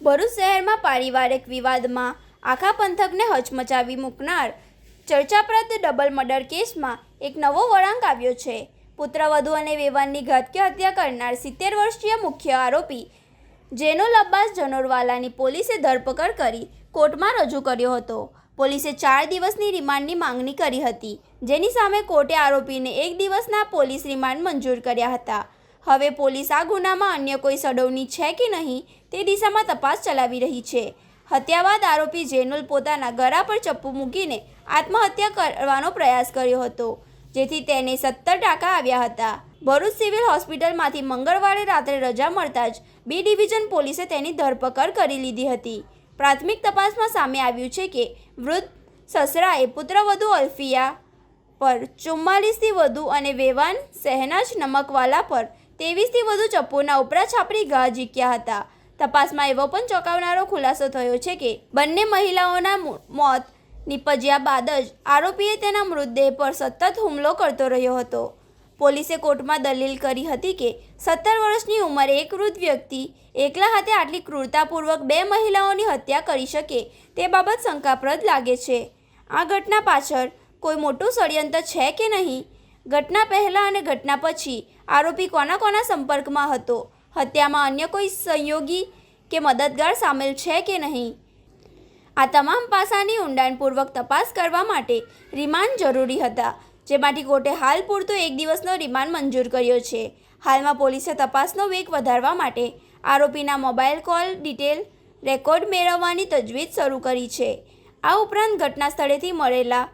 ભરૂચ શહેરમાં પારિવારિક વિવાદમાં આખા પંથકને હચમચાવી મૂકનાર ચર્ચાપ્રદ ડબલ મર્ડર કેસમાં એક નવો વળાંક આવ્યો છે। પુત્રવધુ અને વેવાણની ઘાતકી હત્યા કરનાર 70 વર્ષીય મુખ્ય આરોપી જેનુલ અબ્બાસ જનોરવાલાની પોલીસે ધરપકડ કરી કોર્ટમાં રજૂ કર્યો હતો। પોલીસે 4 દિવસની રિમાન્ડની માંગણી કરી હતી, જેની સામે કોર્ટે આરોપીને 1 દિવસના પોલીસ રિમાન્ડ મંજૂર કર્યા હતા। હવે પોલીસ આ ગુનામાં અન્ય કોઈ સંડોવણી છે કે નહીં તે દિશામાં તપાસ ચલાવી રહી છે। હત્યા બાદ આરોપી જેનુલ પોતાના ગળા પર ચપ્પુ મૂકીને આત્મહત્યા કરવાનો પ્રયાસ કર્યો હતો, જેથી તેને 70 ટાંકા આવ્યા હતા। ભરૂચ સિવિલ હોસ્પિટલમાંથી મંગળવારે રાત્રે રજા મળતા જ બી ડિવિઝન પોલીસે તેની ધરપકડ કરી લીધી હતી। પ્રાથમિક તપાસમાં સામે આવ્યું છે કે વૃદ્ધ સસરાએ પુત્રવધુ અલ્ફિયા પર 44થી વધુ અને વેવાન શહેનાજ નમકવાલા પર 23થી વધુ ચપ્પુના ઉપરા છાપરી ઘા ઝીંક્યા હતા। તપાસમાં એવો પણ ચોંકાવનારો ખુલાસો થયો છે કે બંને મહિલાઓના મોત નીપજ્યા બાદ જ આરોપીએ તેના મૃતદેહ પર સતત હુમલો કરતો રહ્યો હતો। પોલીસે કોર્ટમાં દલીલ કરી હતી કે 70 વર્ષની ઉંમરે એક વૃદ્ધ વ્યક્તિ એકલા હાથે આટલી ક્રૂરતાપૂર્વક 2 મહિલાઓની હત્યા કરી શકે તે બાબત શંકાસ્પદ લાગે છે। આ ઘટના પાછળ કોઈ મોટું ષડયંત્ર છે કે નહીં? ઘટના પહેલાં અને ઘટના પછી આરોપી કોના સંપર્કમાં હતો? હત્યામાં અન્ય કોઈ સહયોગી કે મદદગાર સામેલ છે કે નહીં? આ તમામ પાસાની ઊંડાણપૂર્વક તપાસ કરવા માટે રિમાન્ડ જરૂરી હતા, જેમાંથી કોર્ટે હાલ પૂરતો 1 દિવસનો રિમાન્ડ મંજૂર કર્યો છે। હાલમાં પોલીસે તપાસનો વેગ વધારવા માટે આરોપીના મોબાઈલ કોલ ડિટેલ રેકોર્ડ મેળવવાની તજવીજ શરૂ કરી છે। આ ઉપરાંત ઘટના સ્થળેથી મળેલા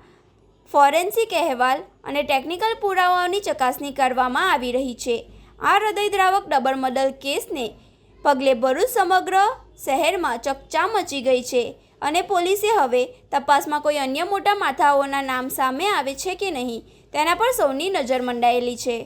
ફોરેન્સિક અહેવાલ અને ટેકનિકલ પુરાવાઓની ચકાસણી કરવામાં આવી રહી છે। આ હૃદયદ્રાવક ડબલ મર્ડર કેસને પગલે ભરૂચ સમગ્ર શહેરમાં ચકચાર મચી ગઈ છે અને પોલીસે હવે તપાસમાં કોઈ અન્ય મોટા માથાઓના નામ સામે આવે છે કે નહીં તેના પર સૌની નજર મંડાયેલી છે।